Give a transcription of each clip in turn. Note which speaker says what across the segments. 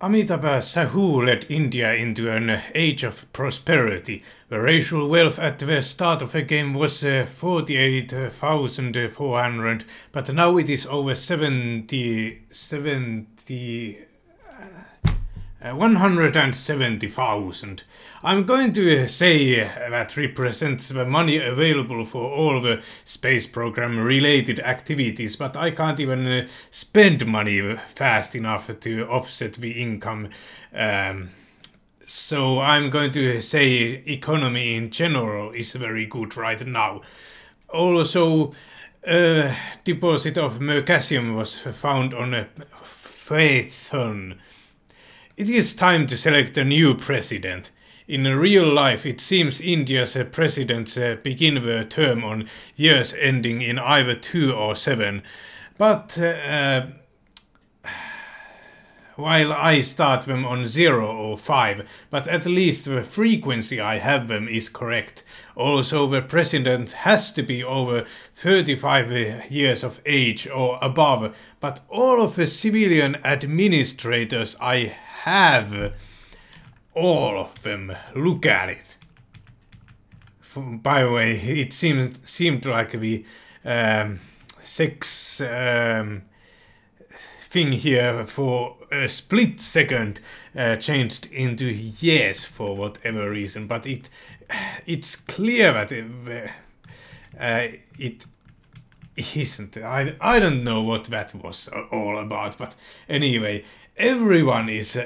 Speaker 1: Amitabh Sahu led India into an age of prosperity. The racial wealth at the start of the game was 48,400, but now it is over 170,000. I'm going to say that represents the money available for all the space program related activities, but I can't even spend money fast enough to offset the income. So I'm going to say economy in general is very good right now. Also, a deposit of magnesium was found on a Phaethon. It is time to select a new president. In real life, it seems India's presidents begin their term on years ending in either 2 or 7. But while I start them on 0 or 5, but at least the frequency I have them is correct. Also, the president has to be over 35 years of age or above, but all of the civilian administrators I have, all of them. Look at it. By the way, it seemed like the sex thing here for a split second changed into yes for whatever reason, but it's clear that it isn't. I don't know what that was all about, but anyway, everyone is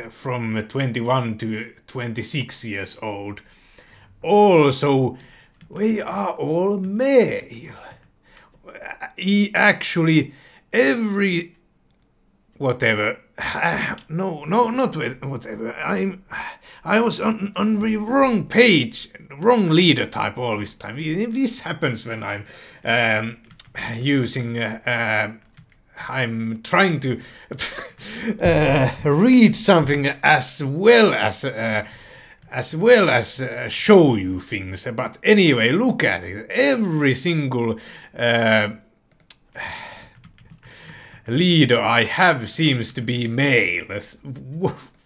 Speaker 1: from 21 to 26 years old. Also, we are all male. Actually, every whatever. No, not whatever. I was on the wrong page, wrong leader type all this time. This happens when I'm using. I'm trying to read something as well as show you things. But anyway, look at it. Every single leader I have seems to be male.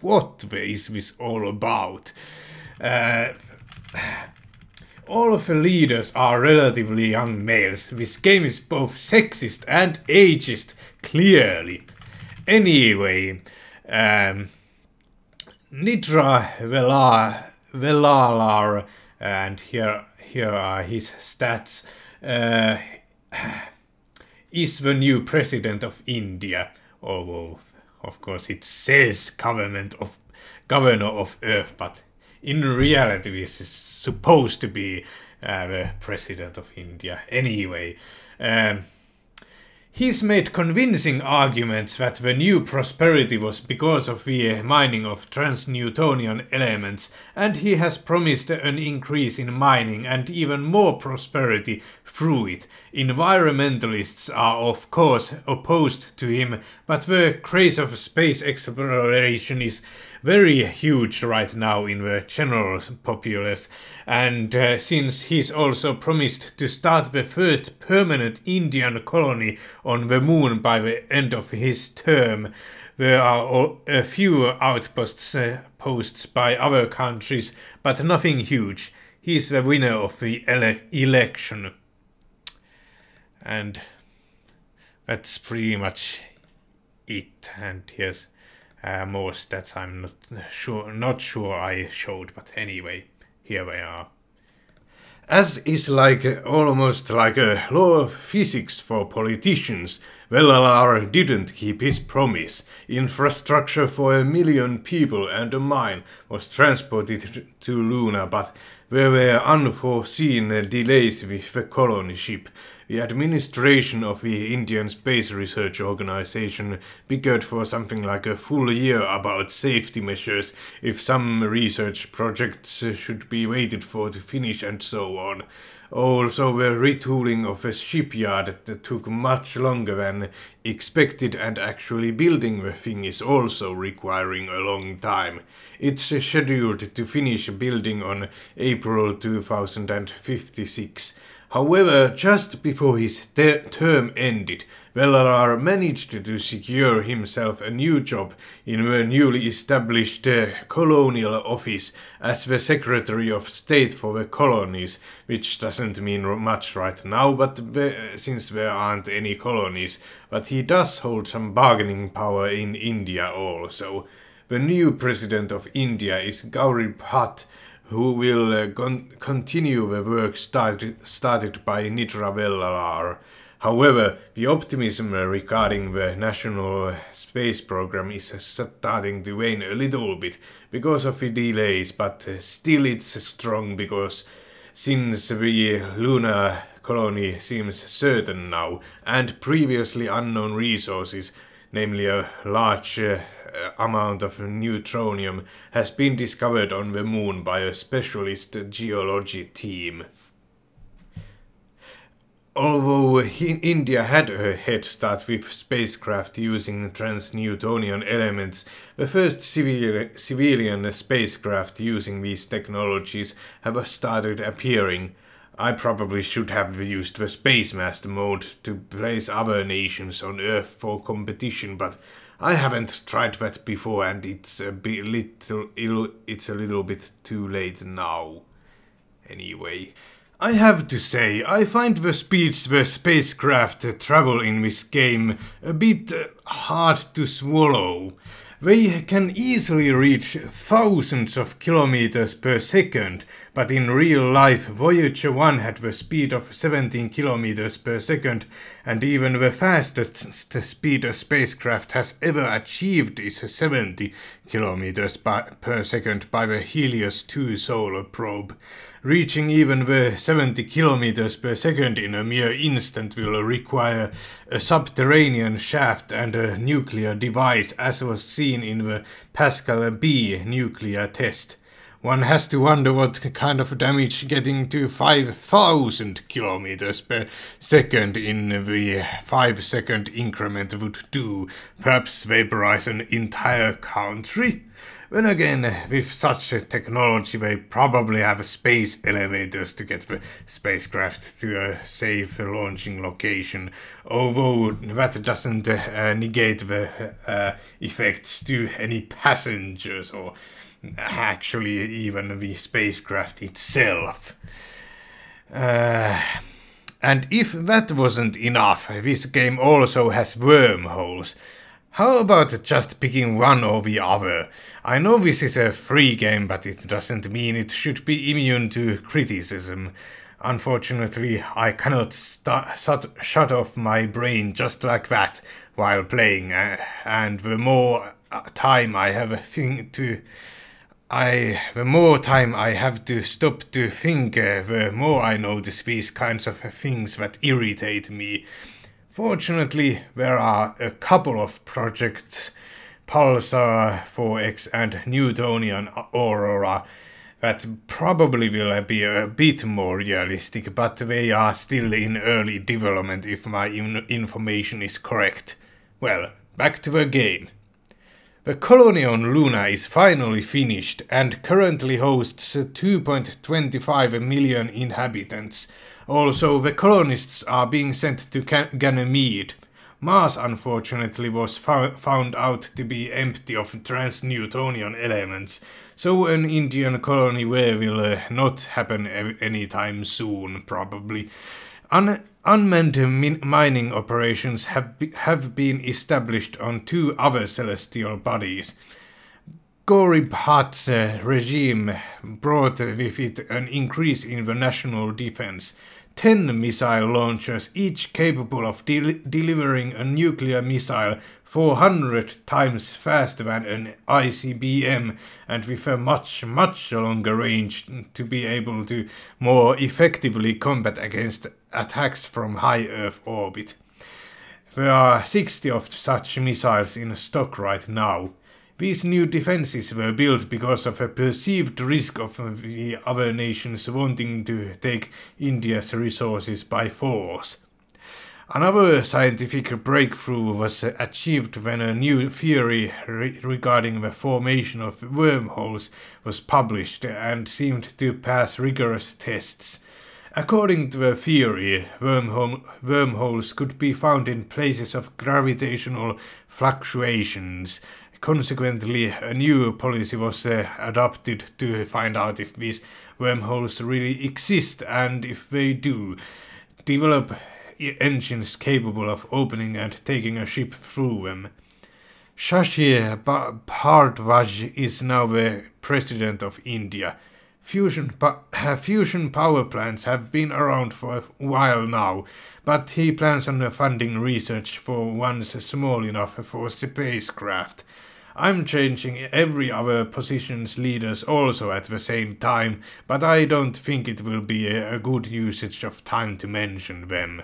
Speaker 1: What is this all about? All of the leaders are relatively young males. This game is both sexist and ageist, clearly. Anyway, Nidra Velalar, and here are his stats, is the new president of India. Although, of course, it says governor of Earth, but in reality, this is supposed to be the president of India. Anyway, he's made convincing arguments that the new prosperity was because of the mining of trans-Newtonian elements, and he has promised an increase in mining and even more prosperity through it. Environmentalists are of course opposed to him, but the craze of space exploration is very huge right now in the general populace, and since he's also promised to start the first permanent Indian colony on the moon by the end of his term, there are a few outposts by other countries, but nothing huge. He's the winner of the election. And that's pretty much it. And here's more stats I'm not sure I showed, but anyway, here they are. As is almost like a law of physics for politicians, Velalar didn't keep his promise. Infrastructure for 1 million people and a mine was transported to Luna, but there were unforeseen delays with the colony ship. The administration of the Indian Space Research Organization bickered for something like a full year about safety measures if some research projects should be waited for to finish and so on. Also, the retooling of the shipyard took much longer than expected, and actually building the thing is also requiring a long time. It's scheduled to finish building on April 2056. However, just before his term ended, Vellalar managed to secure himself a new job in the newly established colonial office as the Secretary of State for the colonies, which doesn't mean much right now, but since there aren't any colonies, but he does hold some bargaining power in India also. The new president of India is Gauri Bhatt, who will continue the work started by Nidra Vellalar. However, the optimism regarding the national space program is starting to wane a little bit because of the delays, but still it's strong because since the lunar colony seems certain now, and previously unknown resources, namely a large amount of neutronium, has been discovered on the moon by a specialist geology team. Although India had a head start with spacecraft using trans-Newtonian elements, the first civilian spacecraft using these technologies have started appearing. I probably should have used the Space Master mode to place other nations on Earth for competition, but I haven't tried that before and it's a little bit too late now. Anyway, I have to say, I find the speeds the spacecraft travel in this game a bit hard to swallow. They can easily reach thousands of kilometers per second, but in real life Voyager 1 had the speed of 17 kilometers per second, and even the fastest speed a spacecraft has ever achieved is 70 kilometers per second by the Helios 2 solar probe. Reaching even the 70 kilometers per second in a mere instant will require a subterranean shaft and a nuclear device, as was seen in the Pascal B nuclear test. One has to wonder what kind of damage getting to 5,000 kilometers per second in the 5-second increment would do. Perhaps vaporize an entire country? Then again, with such a technology, they probably have space elevators to get the spacecraft to a safe launching location, although that doesn't negate the effects to any passengers or actually even the spacecraft itself. And if that wasn't enough, this game also has wormholes. How about just picking one or the other? I know this is a free game, but it doesn't mean it should be immune to criticism. Unfortunately, I cannot shut off my brain just like that while playing, and the more time I have to stop to think, the more I notice these kinds of things that irritate me. Fortunately, there are a couple of projects, Pulsar 4X and Newtonian Aurora, that probably will be a bit more realistic, but they are still in early development if my information is correct. Well, back to the game. The colony on Luna is finally finished and currently hosts 2.25 million inhabitants. Also, the colonists are being sent to Ganymede. Mars, unfortunately, was found out to be empty of trans-Newtonian elements, so an Indian colony there will not happen anytime soon, probably. Unmanned mining operations have been established on 2 other celestial bodies. Gauri Bhatt's regime brought with it an increase in the national defense. 10 missile launchers, each capable of delivering a nuclear missile 400 times faster than an ICBM and with a much longer range to be able to more effectively combat against attacks from high Earth orbit. There are 60 of such missiles in stock right now. These new defenses were built because of a perceived risk of the other nations wanting to take India's resources by force. Another scientific breakthrough was achieved when a new theory regarding the formation of wormholes was published and seemed to pass rigorous tests. According to the theory, wormholes could be found in places of gravitational fluctuations. Consequently, a new policy was adopted to find out if these wormholes really exist, and if they do, develop engines capable of opening and taking a ship through them. Shashi Bhardwaj is now the president of India. Fusion power plants have been around for a while now, but he plans on funding research for ones small enough for spacecraft. I'm changing every other position's leaders also at the same time, but I don't think it will be a good usage of time to mention them.